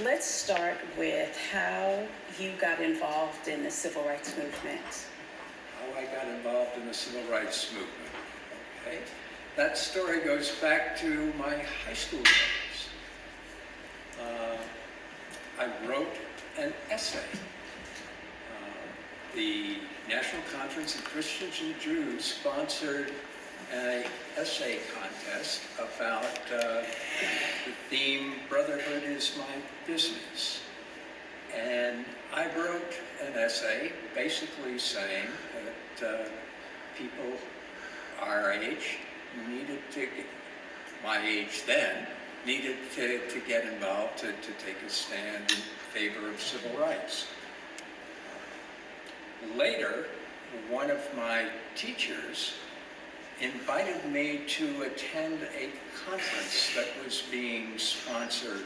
Let's start with how you got involved in the Civil Rights Movement. How I got involved in the Civil Rights Movement. Okay, that story goes back to my high school days. I wrote an essay. The National Conference of Christians and Jews sponsored an essay contest about the theme, Brotherhood is My Business. And I wrote an essay basically saying that people our age needed to get, my age then, needed to get involved, to take a stand in favor of civil rights. Later, one of my teachers invited me to attend a conference that was being sponsored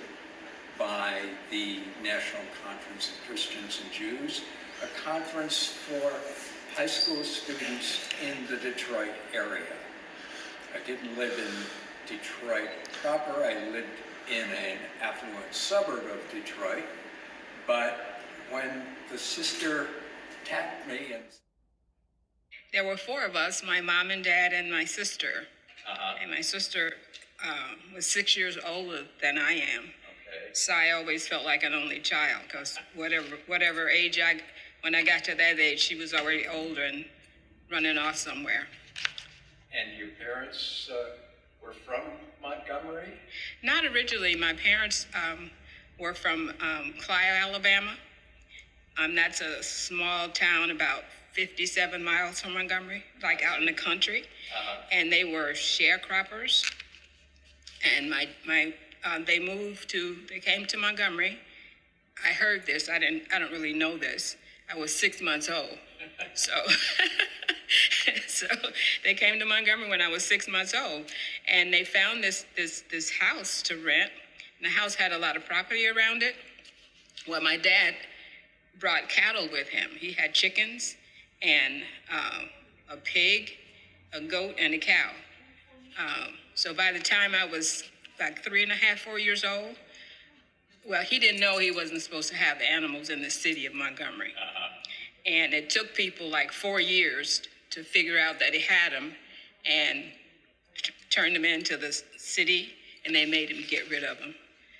by the National Conference of Christians and Jews, a conference for high school students in the Detroit area. I didn't live in Detroit proper. I lived in an affluent suburb of Detroit, but when the sister tapped me and... There were four of us, my mom and dad and my sister. And my sister was 6 years older than I am. Okay. So I always felt like an only child, because whatever age when I got to that age, she was already older and running off somewhere. And your parents were from Montgomery? Not originally. My parents were from Clio, Alabama. That's a small town about 57 miles from Montgomery, like out in the country. And they were sharecroppers. And they came to Montgomery. I heard this, I don't really know this. I was 6 months old. So they came to Montgomery when I was 6 months old, and they found this house to rent. And the house had a lot of property around it. Well, my dad brought cattle with him. He had chickens and a pig, a goat, and a cow. So by the time I was like 3.5, 4 years old, well, he didn't know he wasn't supposed to have the animals in the city of Montgomery. And it took people like 4 years to figure out that he had them and turned them into the city, and they made him get rid of them.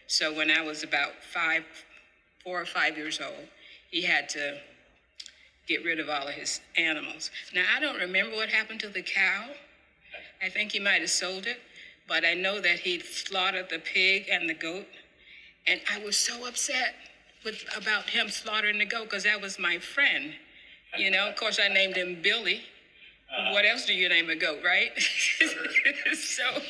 So when I was about 4 or 5 years old, he had to get rid of all of his animals. Now, I don't remember what happened to the cow. I think he might have sold it, but I know that he'd slaughtered the pig and the goat. And I was so upset about him slaughtering the goat, because that was my friend. You know, of course, I named him Billy. What else do you name a goat, right? So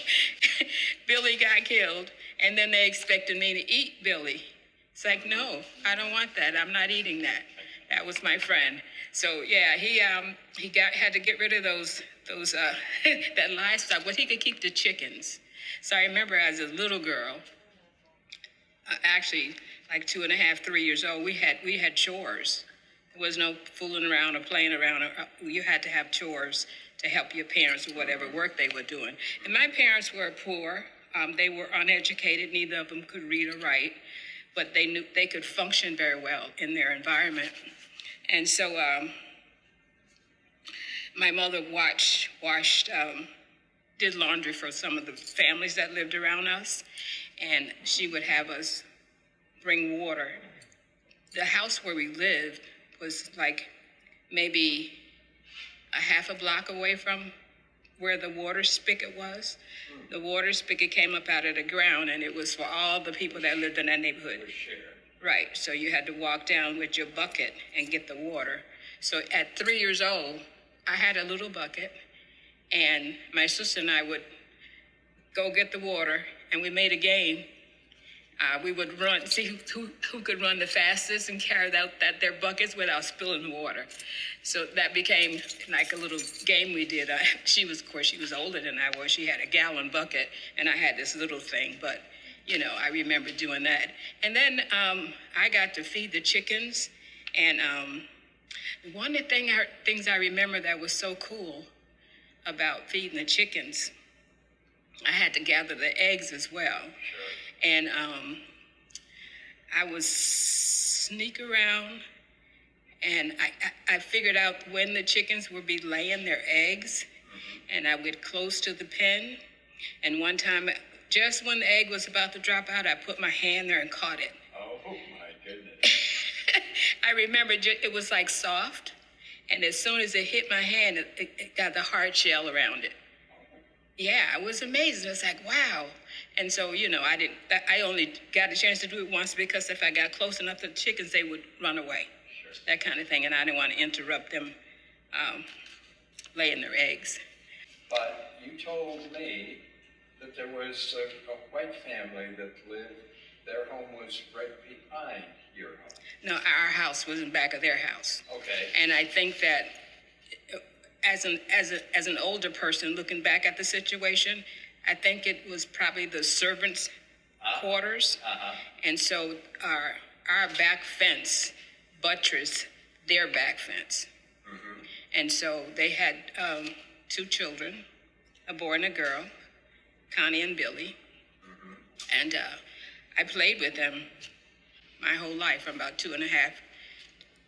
Billy got killed, and then they expected me to eat Billy. It's like, no, I don't want that. I'm not eating that. That was my friend. So yeah, he had to get rid of those that livestock, but he could keep the chickens. So I remember as a little girl, actually like 2.5, 3 years old, we had chores. There was no fooling around or playing around. You had to have chores to help your parents with whatever work they were doing. And my parents were poor. They were uneducated. Neither of them could read or write, but they knew they could function very well in their environment. And so my mother did laundry for some of the families that lived around us, and she would have us bring water. The house where we lived was like maybe a half a block away from where the water spigot was. The water spigot came up out of the ground, and it was for all the people that lived in that neighborhood. Right, so you had to walk down with your bucket and get the water. So at 3 years old, I had a little bucket, and my sister and I would go get the water, and we made a game. We would run, see who could run the fastest and carry out their buckets without spilling the water. So that became like a little game we did. She was older than I was. She had a gallon bucket, and I had this little thing, but you know, I remember doing that. And then I got to feed the chickens. And one of the things I remember that was so cool about feeding the chickens, I had to gather the eggs as well. Sure. And I would sneak around, and I figured out when the chickens would be laying their eggs, and I would get close to the pen. And one time, just when the egg was about to drop out, I put my hand there and caught it. Oh, my goodness. I remember it was like soft, and as soon as it hit my hand, it got the hard shell around it. Yeah, I was amazed. It was like, wow. And so, I only got a chance to do it once because if I got close enough to the chickens, they would run away. Sure. That kind of thing. And I didn't want to interrupt them laying their eggs. But you told me that there was a white family that lived, their home was right behind your home. No, our house was in back of their house. Okay. And I think that as an older person looking back at the situation, I think it was probably the servants' quarters. And so our back fence buttressed their back fence. And so they had 2 children, a boy and a girl, Connie and Billy. And I played with them my whole life from about 2.5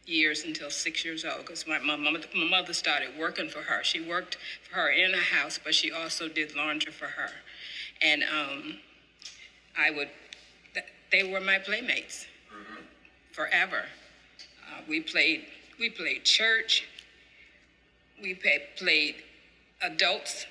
years until 6 years old, because my mother started working for her. She worked for her in a house, but she also did laundry for her. And they were my playmates forever. We played church. We played adults,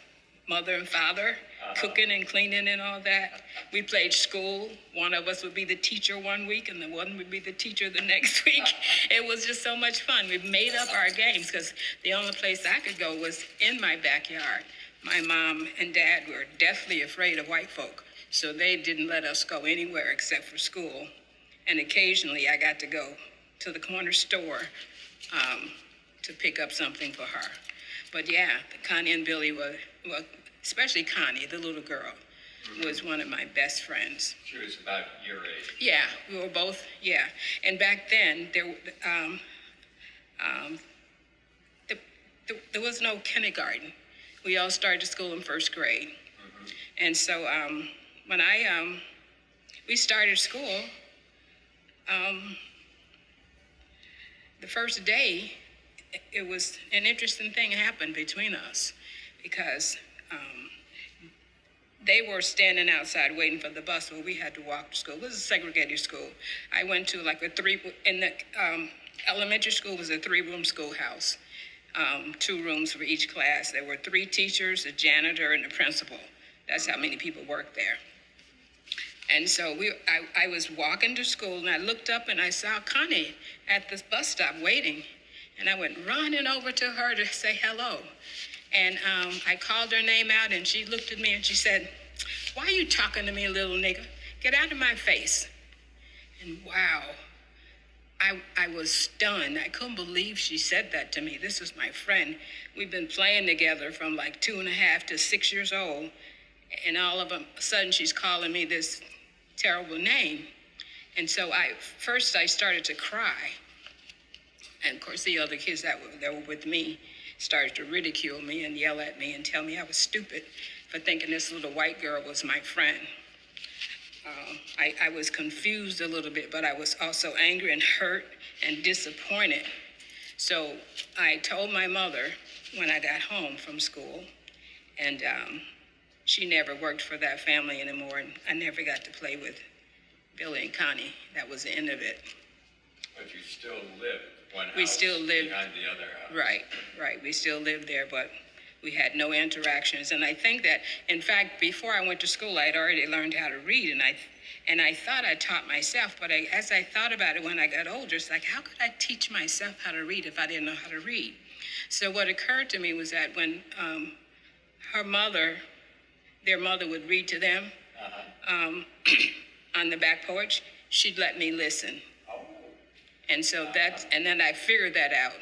mother and father, cooking and cleaning and all that. We played school. One of us would be the teacher one week, and the one would be the teacher the next week. It was just so much fun. We made up our games because the only place I could go was in my backyard. My mom and dad were deathly afraid of white folk, so they didn't let us go anywhere except for school. And occasionally I got to go to the corner store to pick up something for her. But yeah, Connie and Billy were, well, especially Connie, the little girl, was one of my best friends. She was about your age. Yeah, we were both, yeah. And back then, there was no kindergarten. We all started school in 1st grade. And so when we started school, the first day, it was an interesting thing happened between us because they were standing outside waiting for the bus where we had to walk to school. It was a segregated school. I went to in the elementary school was a 3-room schoolhouse, 2 rooms for each class. There were 3 teachers, a janitor, and a principal. That's how many people worked there. And so I was walking to school, and I looked up and I saw Connie at this bus stop waiting. And I went running over to her to say hello. And I called her name out, and she looked at me and she said, "Why are you talking to me, little nigga? Get out of my face." And wow, I was stunned. I couldn't believe she said that to me. This is my friend. We've been playing together from like 2.5 to 6 years old. And all of a sudden she's calling me this terrible name. And so first I started to cry. And of course, the other kids that were with me started to ridicule me and yell at me and tell me I was stupid for thinking this little white girl was my friend. I was confused a little bit, but I was also angry and hurt and disappointed. So I told my mother when I got home from school, and she never worked for that family anymore, and I never got to play with Billy and Connie. That was the end of it. But you still lived one house We still lived behind the other house. Right. We still lived there, but we had no interactions. And I think that, in fact, before I went to school, I had already learned how to read, and I thought I taught myself. But as I thought about it when I got older, it's like, how could I teach myself how to read if I didn't know how to read? So what occurred to me was that when their mother would read to them on the back porch, she'd let me listen. And so and then I figured that out,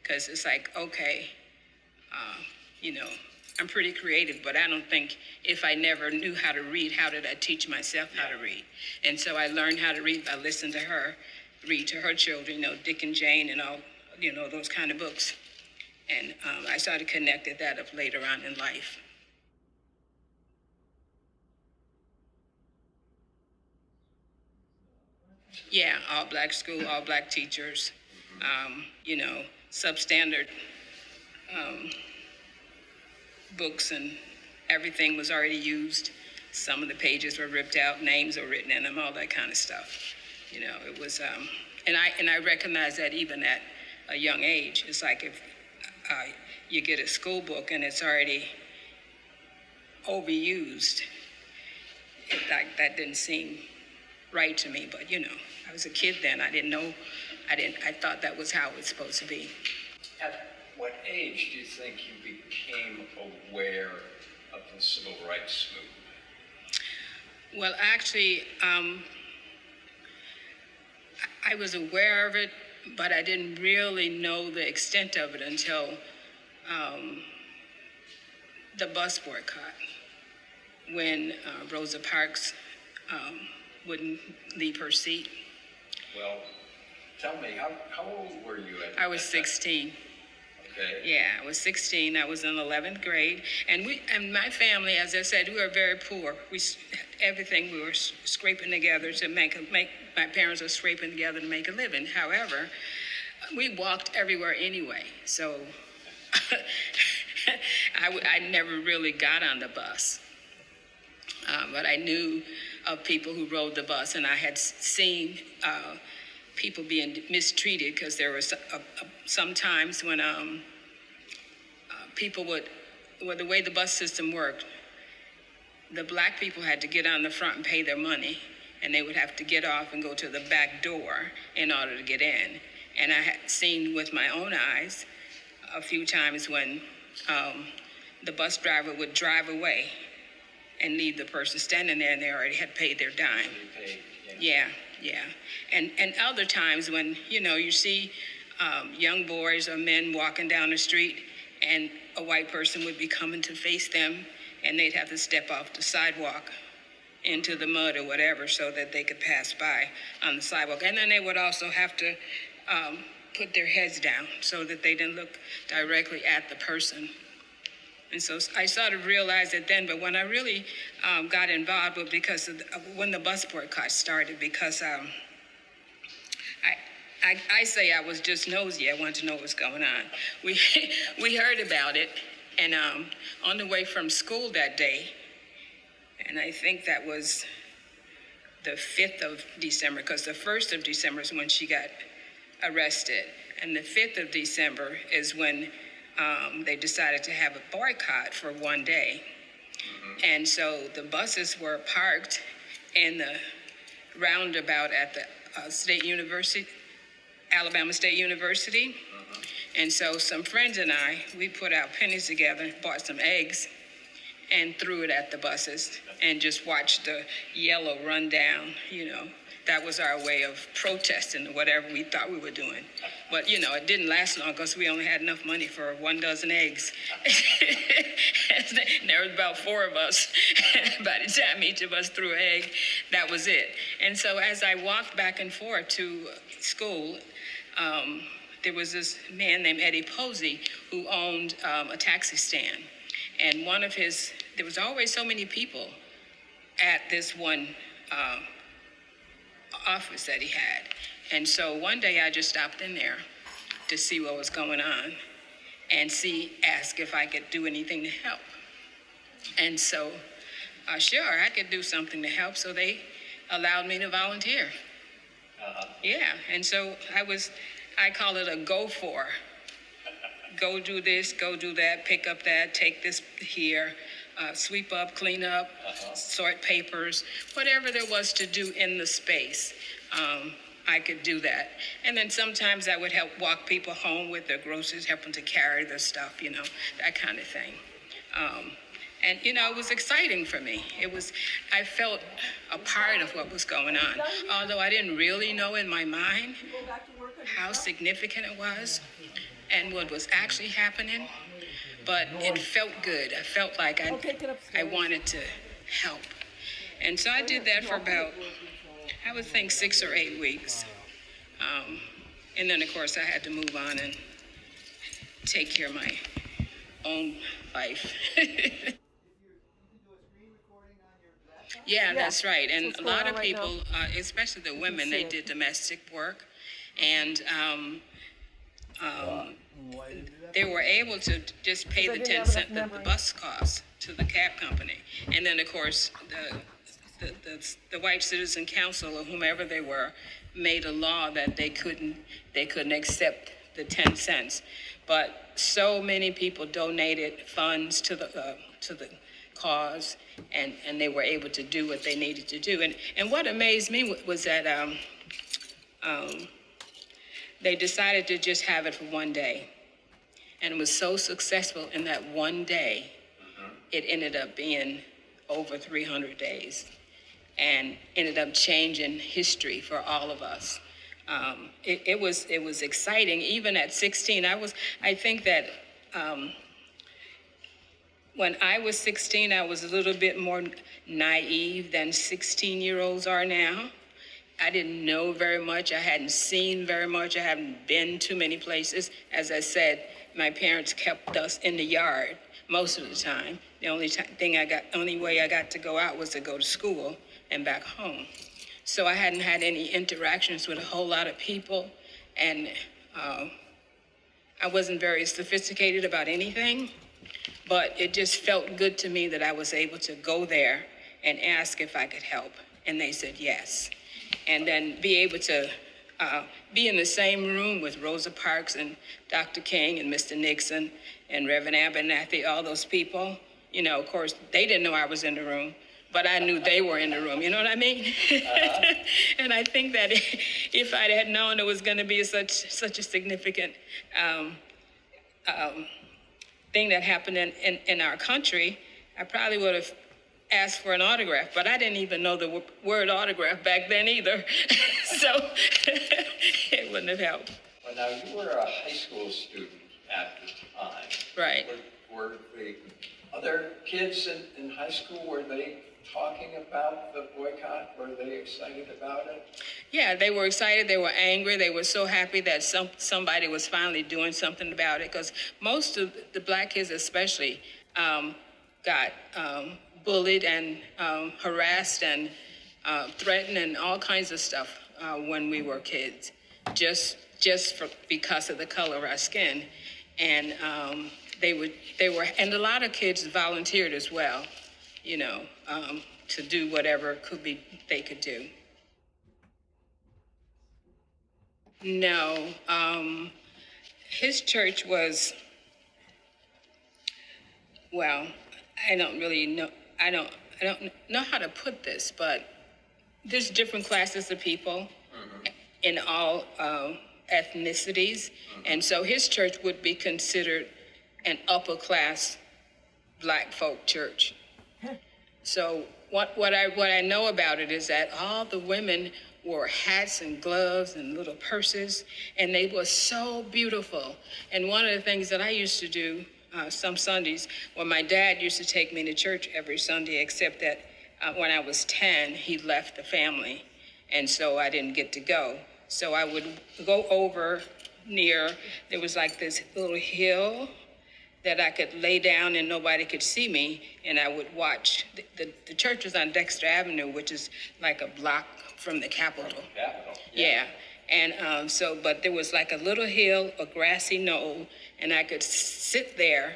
because it's like, okay, I'm pretty creative, but I don't think if I never knew how to read, how did I teach myself how to read? And so I learned how to read by listening to her read to her children, Dick and Jane and all, those kind of books. And I started connecting that up later on in life. Yeah, all black school, all black teachers, you know, substandard books and everything was already used. Some of the pages were ripped out, names were written in them, all that kind of stuff. You know, it was, and I recognize that even at a young age. It's like if you get a school book and it's already overused, that didn't seem right to me. But you know, I was a kid then. I didn't know. I thought that was how it was supposed to be. At what age do you think you became aware of the civil rights movement? Well, actually, I was aware of it, but I didn't really know the extent of it until the bus boycott, when Rosa Parks wouldn't leave her seat. Well, tell me, how old were you at I was that time? 16. Okay. Yeah, I was 16. I was in 11th grade, and my family, as I said, we were very poor. Everything we were scraping together to make. My parents were scraping together to make a living. However, we walked everywhere anyway, so I never really got on the bus. But I knew of people who rode the bus, and I had seen people being mistreated, because there was some times when people would, well, the way the bus system worked, the black people had to get on the front and pay their money, and they would have to get off and go to the back door in order to get in. And I had seen with my own eyes a few times when the bus driver would drive away and leave the person standing there, and they already had paid their dime. Yeah. And other times when, you know, you see young boys or men walking down the street, and a white person would be coming to face them, and they'd have to step off the sidewalk into the mud or whatever so that they could pass by on the sidewalk. And then they would also have to put their heads down so that they didn't look directly at the person. And so I sort of realized it then, but when I really got involved was because of when the bus boycott started, because I say I was just nosy. I wanted to know what was going on. We heard about it, and on the way from school that day, and I think that was the 5th of December, because the 1st of December is when she got arrested, and the 5th of December is when they decided to have a boycott for one day. And so the buses were parked in the roundabout at the State University, Alabama State University. And so some friends and I, we put our pennies together, bought some eggs, and threw it at the buses and just watched the yellow run down, you know. That was our way of protesting whatever we thought we were doing. But, you know, it didn't last long because we only had enough money for 1 dozen eggs. And there was about 4 of us. By the time each of us threw an egg, that was it. And so as I walked back and forth to school, there was this man named Eddie Posey who owned a taxi stand. And there was always so many people at this one office that he had. And so one day I just stopped in there to see what was going on and ask if I could do anything to help. And so, sure, I could do something to help, so they allowed me to volunteer. Yeah, and so I call it a go for. Go do this, go do that, pick up that, take this here, sweep up, clean up, sort papers, whatever there was to do in the space, I could do that. And then sometimes I would help walk people home with their groceries, help them to carry their stuff, you know, that kind of thing. And, you know, it was exciting for me. I felt a part of what was going on, although I didn't really know in my mind how significant it was and what was actually happening. But it felt good. I felt like I wanted to help. And so I did that for about, I would think 6 or 8 weeks. And then, of course, I had to move on and take care of my own life. Yeah, that's right. And what's a going lot on of right people, now. especially the women, see they it. did domestic work, and they were able to just pay Because the I didn't 10 have cent enough the memory. bus cost to the cab company, and then of course the White Citizen Council or whomever they were made a law that they couldn't accept the 10 cents, but so many people donated funds to the cause, and they were able to do what they needed to do. And what amazed me was that they decided to just have it for one day. And it was so successful in that one day, it ended up being over 300 days and ended up changing history for all of us. It was exciting. Even at 16, I think that when I was 16, I was a little bit more naive than 16-year-olds are now. I didn't know very much. I hadn't seen very much. I haven't been to many places. As I said, my parents kept us in the yard most of the time. The only way I got to go out was to go to school and back home. So I hadn't had any interactions with a whole lot of people, and I wasn't very sophisticated about anything. But it just felt good to me that I was able to go there and ask if I could help. And they said yes. And then be able to be in the same room with Rosa Parks and Dr. King and Mr. Nixon and Reverend Abernathy, all those people. You know, of course, they didn't know I was in the room, but I knew they were in the room. You know what I mean? And I think that if I had known it was going to be such a significant thing that happened in our country, I probably would have asked for an autograph, but I didn't even know the word autograph back then either. So it wouldn't have helped. Well, now you were a high school student at the time. Right. Were the other kids in high school, were they talking about the boycott? Were they excited about it? Yeah, they were excited. They were angry. They were so happy that somebody was finally doing something about it, because most of the black kids especially got bullied and harassed and threatened and all kinds of stuff when we were kids, just because of the color of our skin. And they were, and a lot of kids volunteered as well, you know, to do whatever they could do. No, his church was, well, I don't really know. I don't know how to put this, but there's different classes of people in all ethnicities, and so his church would be considered an upper class black folk church. So what I know about it is that all the women wore hats and gloves and little purses, and they were so beautiful. And one of the things that I used to do some Sundays, well, my dad used to take me to church every Sunday, except that when I was 10, he left the family, and so I didn't get to go. So I would go over there was like this little hill that I could lay down and nobody could see me, and I would watch. The church was on Dexter Avenue, which is like a block from the Capitol. Yeah. And but there was like a little hill, a grassy knoll, and I could sit there,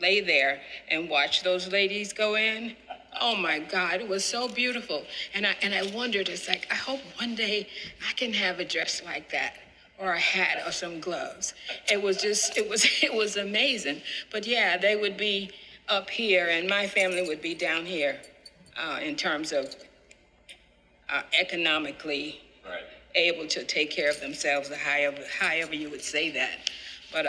lay there, and watch those ladies go in. Oh my God, it was so beautiful. And I wondered, it's like, I hope one day I can have a dress like that, or a hat or some gloves. It was amazing. But yeah, they would be up here and my family would be down here in terms of economically able to take care of themselves, or however you would say that. But,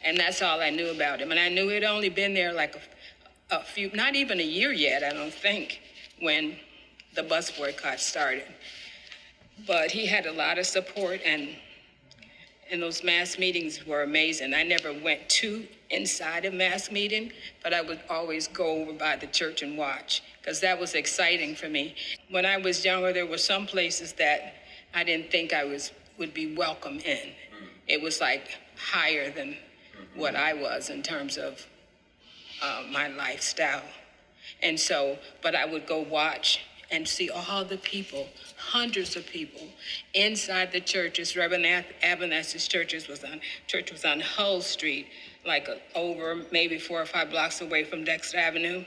and that's all I knew about him. And I knew he'd only been there like a few, not even a year yet, I don't think, when the bus boycott started. But he had a lot of support, and those mass meetings were amazing. I never went inside a mass meeting, but I would always go over by the church and watch, because that was exciting for me. When I was younger, there were some places that I didn't think I would be welcome in. It was like higher than what I was in terms of my lifestyle. And so, but I would go watch and see all the people, hundreds of people inside the churches. Reverend Abernathy's church was on Hull Street, like over maybe 4 or 5 blocks away from Dexter Avenue.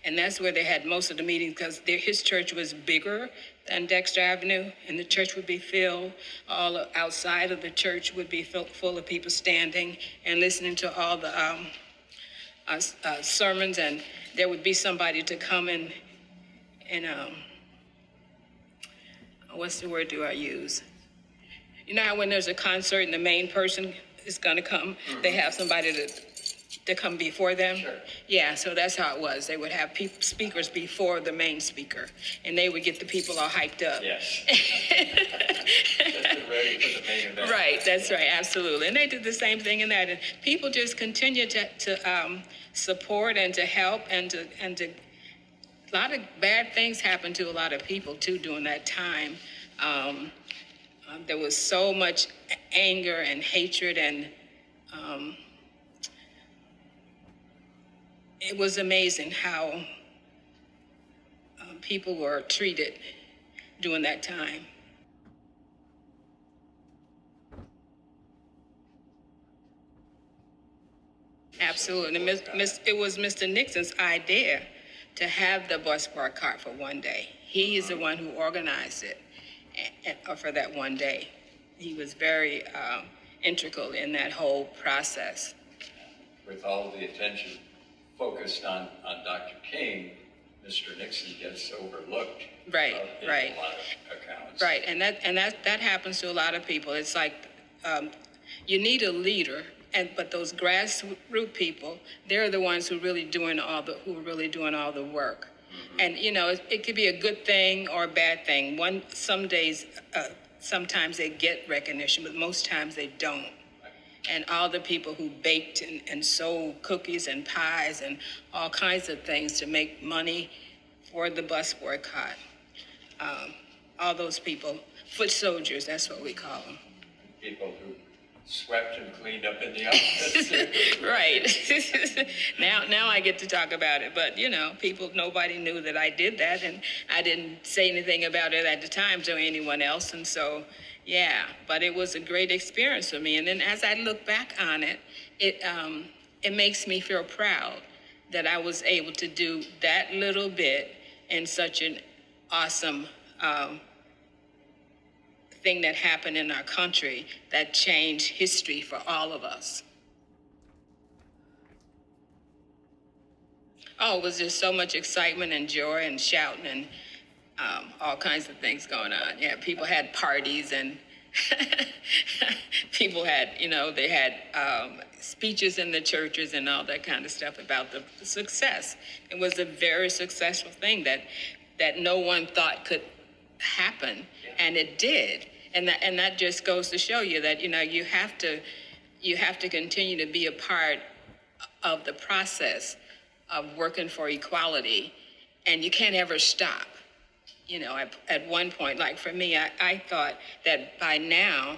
And that's where they had most of the meetings because his church was bigger than Dexter Avenue, and the church would be filled. All outside of the church would be full of people standing and listening to all the sermons, and there would be somebody to come and what's the word do I use? You know how when there's a concert and the main person is going to come, they have somebody to come before them? Sure. Yeah, so that's how it was. They would have speakers before the main speaker, and they would get the people all hyped up. Yes. Just ready for the main event. Right, that's right, absolutely. And they did the same thing in that. And people just continue to support and to help and to a lot of bad things happened to a lot of people too during that time. There was so much anger and hatred, and it was amazing how people were treated during that time. Absolutely. It was Mr. Nixon's idea to have the bus boycott for one day. He is the one who organized it for that one day. He was very integral in that whole process. With all the attention focused on Dr. King, Mr. Nixon gets overlooked. Right, in right. A lot of accounts. Right, and that happens to a lot of people. It's like you need a leader, but those grassroots people, they're the ones who are really doing all the work. Mm-hmm. And it could be a good thing or a bad thing. Sometimes they get recognition, but most times they don't. And all the people who baked and sold cookies and pies and all kinds of things to make money for the bus boycott. All those people, foot soldiers, that's what we call them. People who swept and cleaned up in the office. Right. Now I get to talk about it, but nobody knew that I did that, and I didn't say anything about it at the time to anyone else, and so yeah. But it was a great experience for me, and then as I look back on it, it makes me feel proud that I was able to do that little bit in such an awesome thing that happened in our country that changed history for all of us. Oh, it was just so much excitement and joy and shouting and all kinds of things going on. Yeah, people had parties and people had, they had speeches in the churches and all that kind of stuff about the success. It was a very successful thing that no one thought could happen, and it did. And that just goes to show you that you have to continue to be a part of the process of working for equality, and you can't ever stop. At one point, like for me, I thought that by now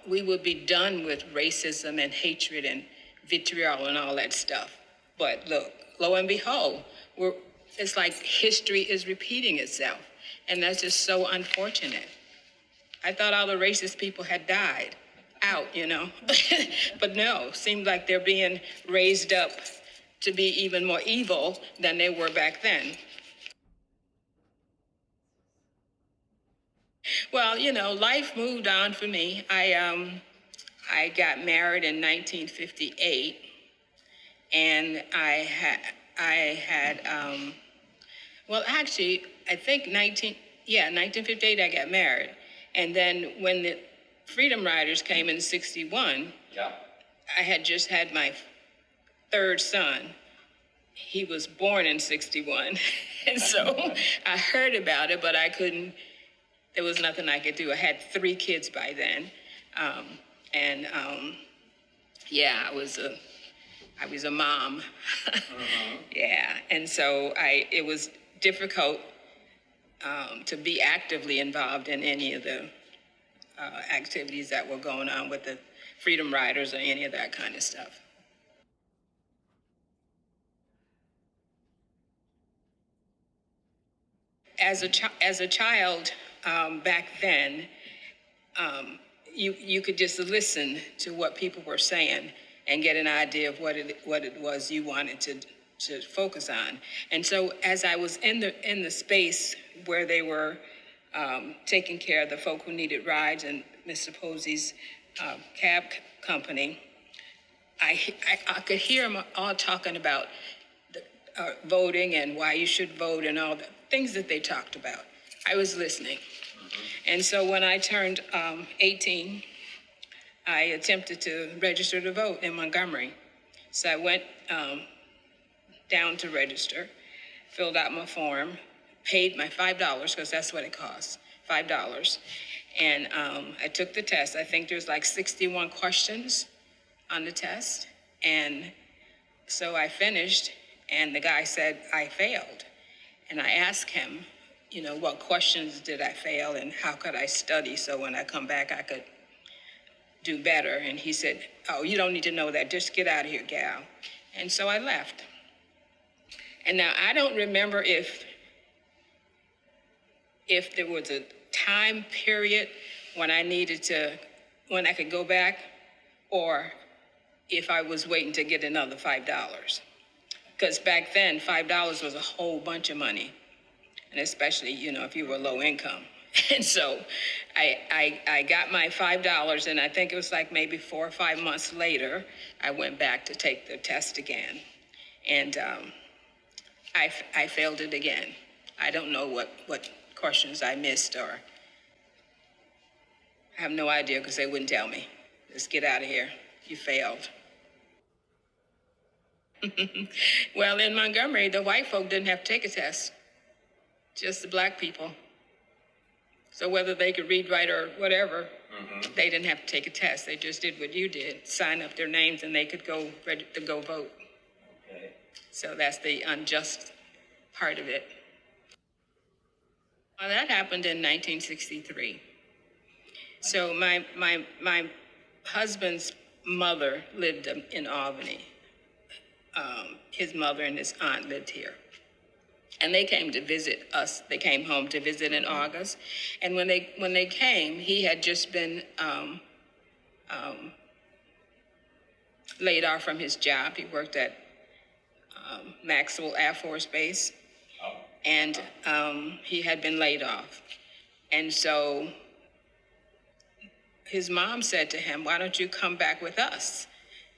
we would be done with racism and hatred and vitriol and all that stuff. But look, lo and behold, it's like history is repeating itself, and that's just so unfortunate. I thought all the racist people had died out, but no, seems like they're being raised up to be even more evil than they were back then. Well, life moved on for me. I got married in 1958, and I had I think 1958 I got married. And then when the Freedom Riders came in 61, Yeah. I had just had my third son. He was born in 61. And so I heard about it, but there was nothing I could do. I had 3 kids by then. I was a mom. Yeah. And so it was difficult to be actively involved in any of the activities that were going on with the Freedom Riders or any of that kind of stuff. as a child back then, you could just listen to what people were saying and get an idea of what it was you wanted to focus on. And so as I was in the space where they were taking care of the folk who needed rides in Mr. Posey's cab company, I could hear them all talking about voting and why you should vote and all the things that they talked about. I was listening. And so when I turned 18, I attempted to register to vote in Montgomery. So I went down to register, filled out my form, paid my $5, because that's what it costs, $5. And I took the test. I think there's like 61 questions on the test. And so I finished, and the guy said I failed. And I asked him, what questions did I fail and how could I study so when I come back I could do better? And he said, oh, you don't need to know that. Just get out of here, gal. And so I left. And now I don't remember if there was a time period when I could go back, or if I was waiting to get another $5. Because back then, $5 was a whole bunch of money. And especially, if you were low income. And so I got my $5, and I think it was like maybe 4 or 5 months later, I went back to take the test again. And I failed it again. I don't know what questions I missed, or I have no idea because they wouldn't tell me. Just get out of here. You failed. Well, in Montgomery, the white folk didn't have to take a test. Just the black people. So whether they could read, write, or whatever, they didn't have to take a test. They just did what you did, sign up their names, and they could go ready to go vote. Okay. So that's the unjust part of it. Well, that happened in 1963. So my husband's mother lived in Albany. His mother and his aunt lived here. And they came to visit us. They came home to visit in August. And when they came, he had just been laid off from his job. He worked at Maxwell Air Force Base. Oh. And he had been laid off. And so his mom said to him, why don't you come back with us?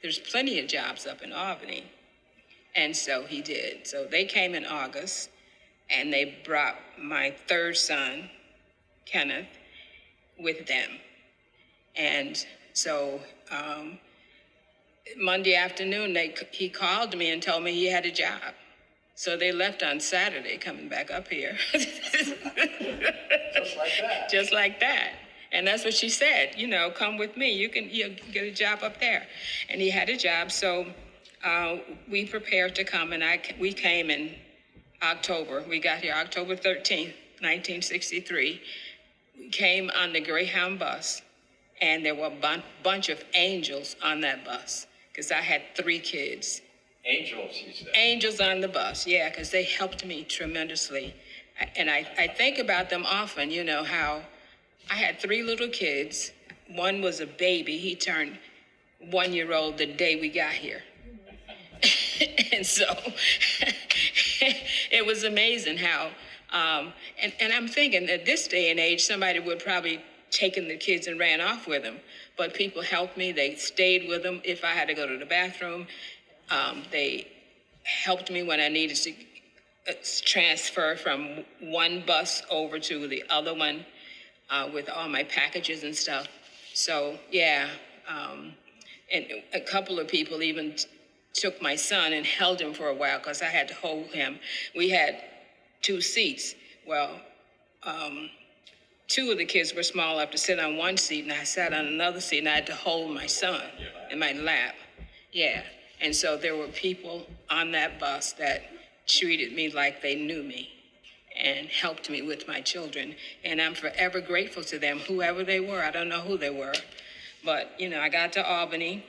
There's plenty of jobs up in Albany. And so he did. So they came in August, and they brought my third son, Kenneth, with them. And so Monday afternoon, he called me and told me he had a job. So they left on Saturday, coming back up here. Just like that. Just like that. And that's what she said, come with me. You'll get a job up there. And he had a job, so we prepared to come, and we came in October. We got here October 13th, 1963. We came on the Greyhound bus, and there were a bunch of angels on that bus, because I had 3 kids. Angels, you said. Angels on the bus, yeah, because they helped me tremendously. And I think about them often, how I had 3 little kids. One was a baby. He turned 1-year-old the day we got here. And so it was amazing how, and I'm thinking at this day and age, somebody would probably taken the kids and ran off with them. But people helped me. They stayed with them if I had to go to the bathroom. They helped me when I needed to transfer from one bus over to the other one with all my packages and stuff. So, yeah, and a couple of people even took my son and held him for a while because I had to hold him. We had 2 seats. Well, 2 of the kids were small enough to sit on one seat, and I sat on another seat, and I had to hold my son in my lap. Yeah, and so there were people on that bus that treated me like they knew me and helped me with my children. And I'm forever grateful to them, whoever they were. I don't know who they were. But, I got to Albany,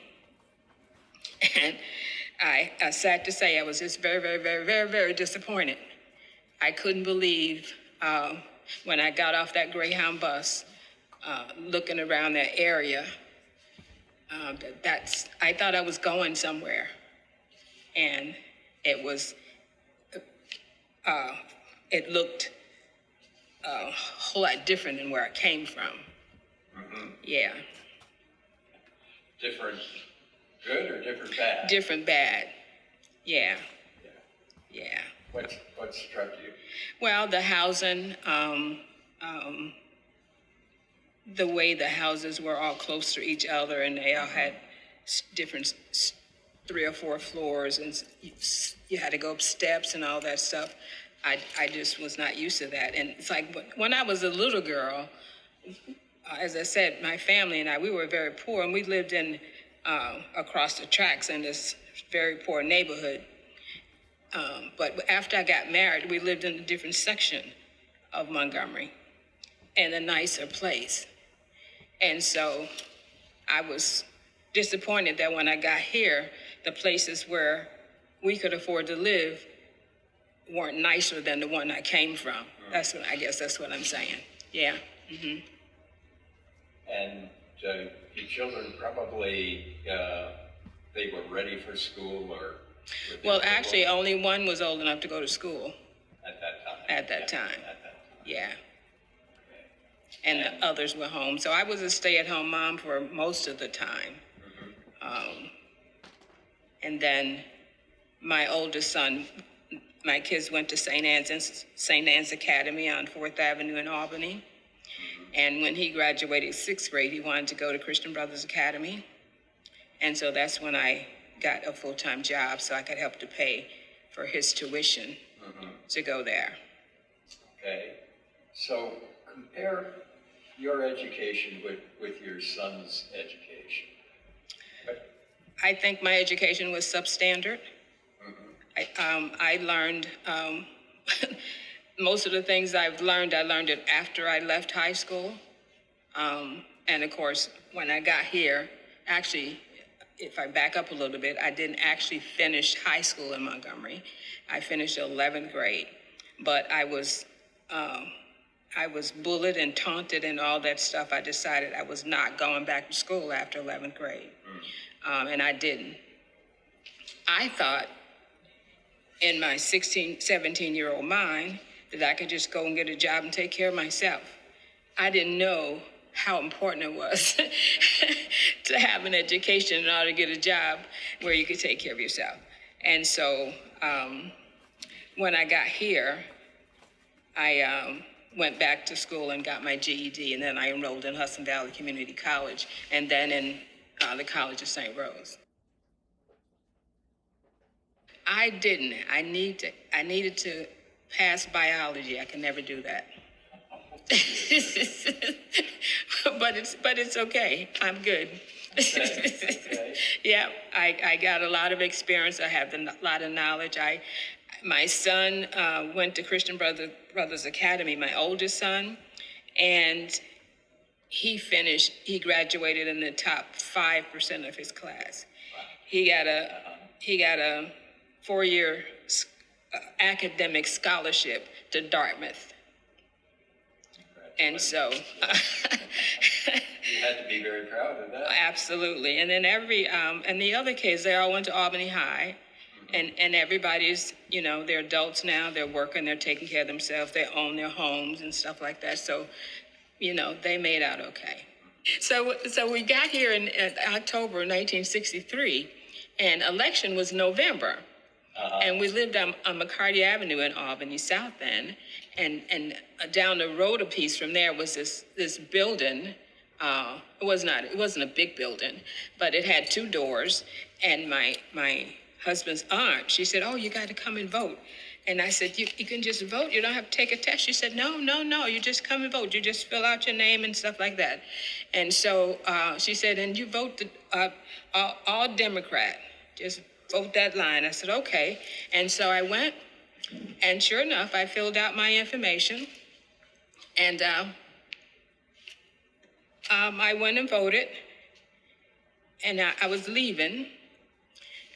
and I sad to say I was just very, very, very, very, very disappointed. I couldn't believe when I got off that Greyhound bus, looking around that area, I thought I was going somewhere, and it was, it looked a whole lot different than where I came from. Mm-hmm. Yeah. Different good or different bad? Different bad. Yeah. Yeah. Yeah. What struck you? Well, the housing, the way the houses were all close to each other, and they all had different 3 or 4 floors, and you had to go up steps and all that stuff. I just was not used to that. And it's like when I was a little girl, as I said, my family and I, we were very poor, and we lived in across the tracks in this very poor neighborhood. But after I got married, we lived in a different section of Montgomery, in a nicer place. And so I was disappointed that when I got here, the places where we could afford to live weren't nicer than the one I came from. I guess that's what I'm saying. Yeah. Mm-hmm. And your children probably, they were ready for school, or? Well, actually, only one was old enough to go to school At that time? at that time. At that time. Yeah. Okay. And the others were home. So I was a stay-at-home mom for most of the time. Mm-hmm. And then my oldest son, my kids went to St. Anne's Academy on 4th Avenue in Albany. And when he graduated 6th grade, he wanted to go to Christian Brothers Academy. And so that's when I got a full-time job so I could help to pay for his tuition to go there. Okay. So compare your education with your son's education. I think my education was substandard. I learned, most of the things I learned it after I left high school. And of course, when I got here, actually, if I back up a little bit, I didn't actually finish high school in Montgomery. I finished 11th grade, but I was bullied and taunted and all that stuff. I decided I was not going back to school after 11th grade, and I didn't. I thought in my 17-year-old mind that I could just go and get a job and take care of myself. I didn't know how important it was to have an education in order to get a job where you could take care of yourself. And so when I got here, I went back to school and got my GED, and then I enrolled in Hudson Valley Community College, and then in the College of St. Rose. I didn't. I needed to pass biology. I can never do that. but it's okay. I'm good. Okay. Yeah, I got a lot of experience. I have a lot of knowledge. My son went to Christian Brothers Academy, my oldest son, and he graduated in the top 5% of his class. He got a 4-year academic scholarship to Dartmouth. And so you had to be very proud of that. Absolutely. And then and the other kids, they all went to Albany High, and everybody's, they're adults now, they're working, they're taking care of themselves, they own their homes and stuff like that. So, they made out okay. So we got here in October 1963, and election was November. And we lived on McCarty Avenue in Albany South End, and down the road a piece from there was this building. It wasn't a big building, but it had 2 doors. And my husband's aunt, she said, "Oh, you got to come and vote." And I said, "You can just vote. You don't have to take a test." She said, No. You just come and vote. You just fill out your name and stuff like that." And so she said, "And you vote all Democrat. Just vote that line." I said, "Okay." And so I went, and sure enough, I filled out my information, and I went and voted, and I was leaving,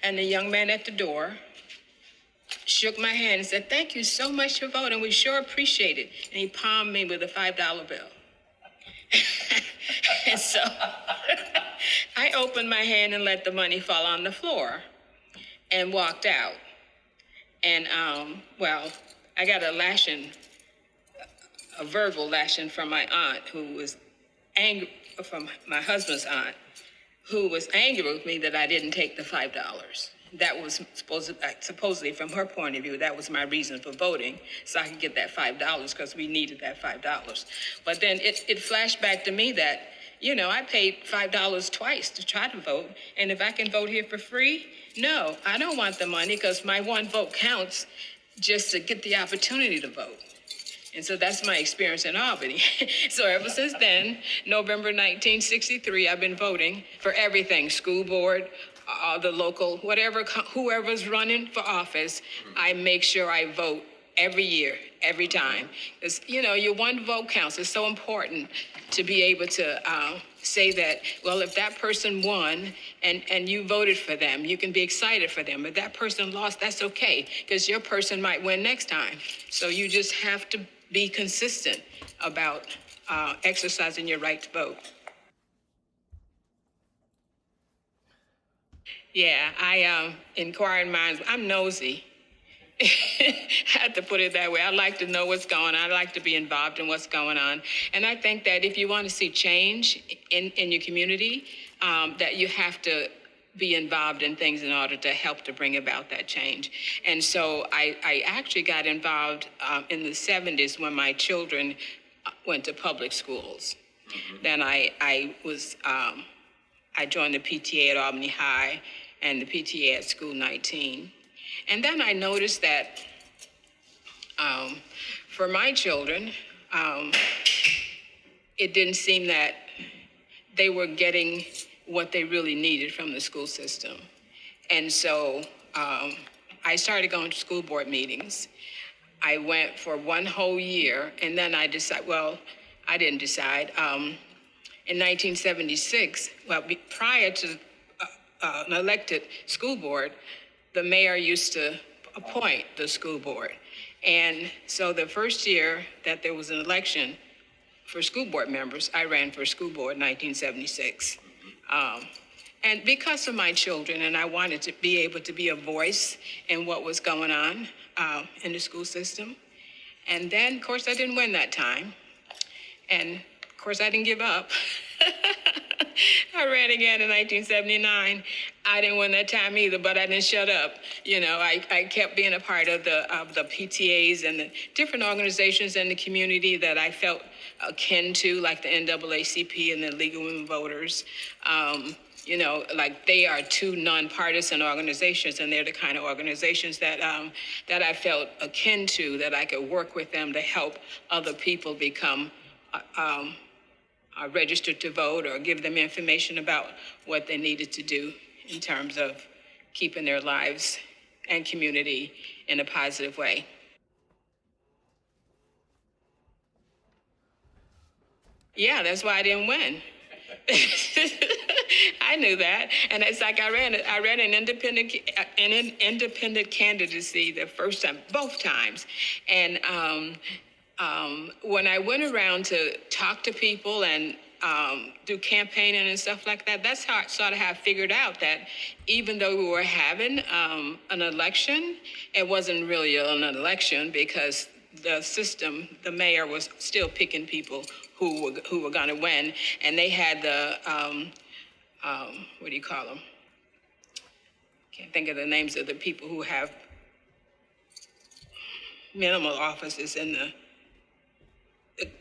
and the young man at the door shook my hand and said, "Thank you so much for voting. We sure appreciate it." And he palmed me with a $5 bill. And so I opened my hand and let the money fall on the floor and walked out. And, I got a lashing, a verbal lashing from my aunt, who was angry, from my husband's aunt, who was angry with me that I didn't take the $5. That was supposedly from her point of view, that was my reason for voting, so I could get that $5 because we needed that $5. But then it flashed back to me that, I paid $5 twice to try to vote, and if I can vote here for free, no, I don't want the money because my one vote counts just to get the opportunity to vote. And so that's my experience in Albany. So ever since then, November 1963, I've been voting for everything, school board, the local, whoever's running for office, I make sure I vote every year, every time. Because, your one vote counts. It's so important to be able to say that, well, if that person won and you voted for them, you can be excited for them. If that person lost, that's okay, because your person might win next time. So you just have to be consistent about exercising your right to vote. Yeah, I inquiring minds. I'm nosy. I have to put it that way. I like to know what's going on. I like to be involved in what's going on. And I think that if you want to see change in your community, that you have to be involved in things in order to help to bring about that change. And so I actually got involved in the 70s when my children went to public schools. Then I joined the PTA at Albany High and the PTA at School 19. And then I noticed that for my children, it didn't seem that they were getting what they really needed from the school system. And so I started going to school board meetings. I went for one whole year, and then I decided, I didn't decide. In 1976, prior to an elected school board, the mayor used to appoint the school board. And so the first year that there was an election for school board members, I ran for school board in 1976. And because of my children, and I wanted to be able to be a voice in what was going on in the school system. And then, of course, I didn't win that time. And, of course, I didn't give up. I ran again in 1979. I didn't win that time either, but I didn't shut up. I kept being a part of the PTAs and the different organizations in the community that I felt akin to, like the NAACP and the League of Women Voters. Like they are two nonpartisan organizations, and they're the kind of organizations that I felt akin to, that I could work with them to help other people become registered to vote, or give them information about what they needed to do in terms of keeping their lives and community in a positive way. Yeah, that's why I didn't win. I knew that, and it's like I ran an independent candidacy the first time, both times, and when I went around to talk to people and do campaigning and stuff like that, that's how I figured out that even though we were having an election, it wasn't really an election, because the system, the mayor was still picking people who were going to win, and they had the what do you call them? Can't think of the names of the people who have minimal offices in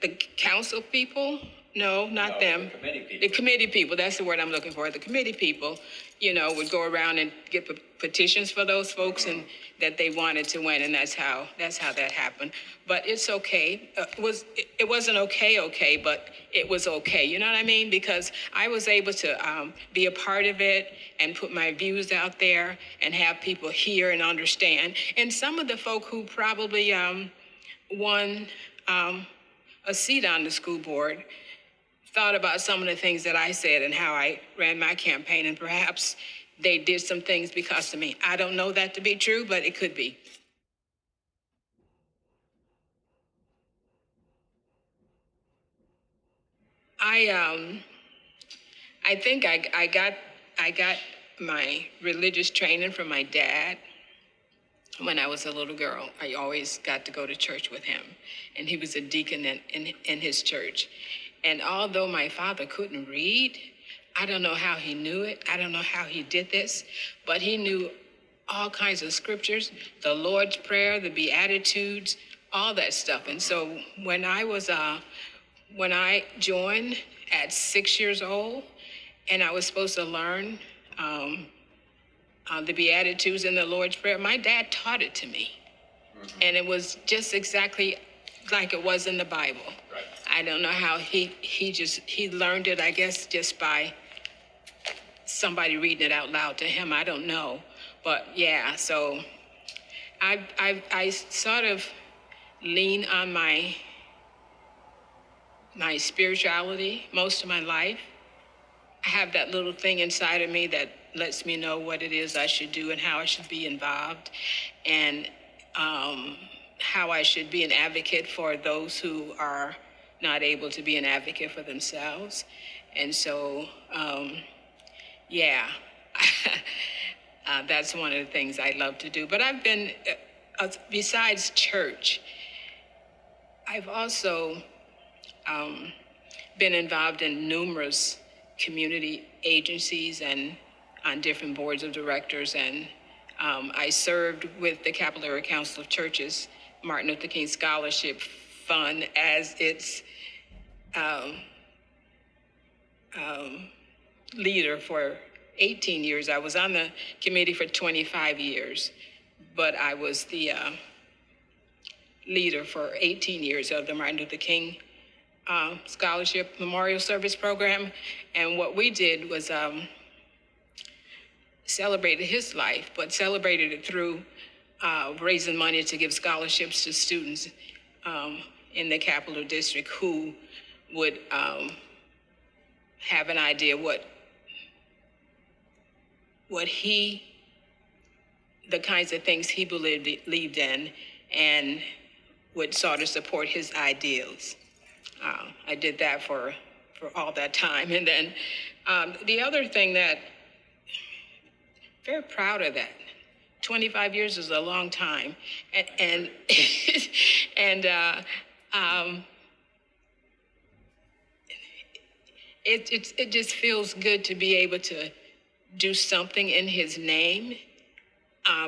the council people. No, not them. The committee people. The committee people, that's the word I'm looking for. The committee people, would go around and get petitions for those folks and that they wanted to win, and that's how that happened. But it's okay. It wasn't okay, but it was okay. You know what I mean? Because I was able to be a part of it and put my views out there and have people hear and understand. And some of the folk who probably won a seat on the school board thought about some of the things that I said and how I ran my campaign, and perhaps they did some things because of me. I don't know that to be true, but it could be. I think I got my religious training from my dad. When I was a little girl, I always got to go to church with him, and he was a deacon in his church. And although my father couldn't read, I don't know how he knew it. I don't know how he did this, but he knew all kinds of scriptures, the Lord's Prayer, the Beatitudes, all that stuff. And so when I joined at 6 years old, and I was supposed to learn the Beatitudes and the Lord's Prayer, my dad taught it to me. And it was just exactly like it was in the Bible. Right. I don't know how he learned it, I guess, just by somebody reading it out loud to him. I don't know. But yeah, so I sort of lean on my spirituality most of my life. I have that little thing inside of me that lets me know what it is I should do and how I should be involved, and how I should be an advocate for those who are not able to be an advocate for themselves. And so, yeah, that's one of the things I love to do. But I've been, besides church, I've also been involved in numerous community agencies and on different boards of directors. And I served with the Capital Area Council of Churches Martin Luther King Scholarship Fund as its leader for 18 years. I was on the committee for 25 years, but I was the leader for 18 years of the Martin Luther King Scholarship Memorial Service Program. And what we did was celebrated his life, but celebrated it through raising money to give scholarships to students in the Capital District who would have an idea the kinds of things he believed in, and would sort of support his ideals. I did that for all that time. And then the other thing that, very proud of that. 25 years is a long time. And it just feels good to be able to do something in his name,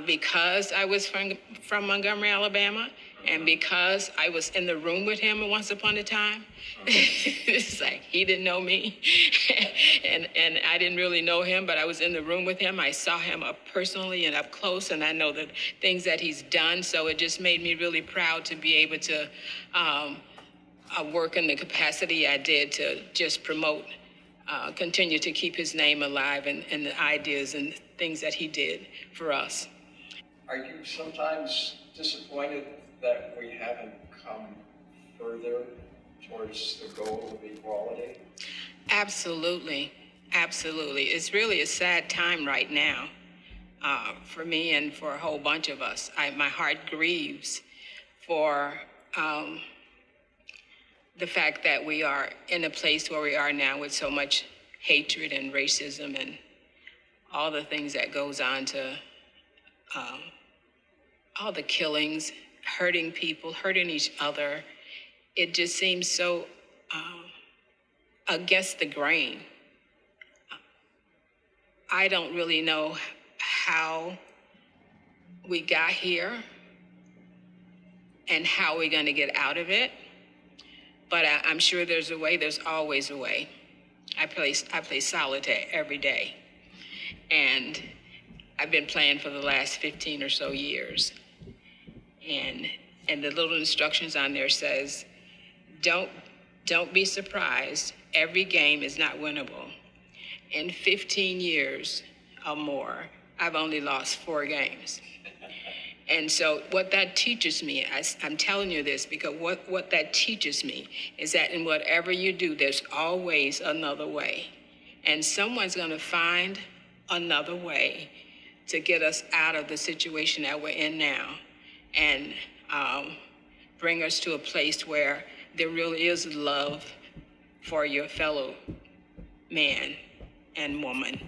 because I was from Montgomery, Alabama, and because I was in the room with him once upon a time. It's like he didn't know me, and I didn't really know him, but I was in the room with him. I saw him up personally and up close, and I know the things that he's done. So it just made me really proud to be able to work in the capacity I did to just promote, continue to keep his name alive, and the ideas and things that he did for us. Are you sometimes disappointed that we haven't come further towards the goal of equality? Absolutely. Absolutely. It's really a sad time right now for me and for a whole bunch of us. My heart grieves for the fact that we are in a place where we are now with so much hatred and racism and all the things that goes on to all the killings, hurting people, hurting each other. It just seems so against the grain. I don't really know how we got here and how we're going to get out of it, but I'm sure there's a way. There's always a way. I play solitaire every day, and I've been playing for the last 15 or so years. And the little instructions on there says, don't be surprised. Every game is not winnable. In 15 years or more, I've only lost 4 games. And so what that teaches me, I'm telling you this because what that teaches me is that in whatever you do, there's always another way. And someone's going to find another way to get us out of the situation that we're in now, and bring us to a place where there really is love for your fellow man and woman.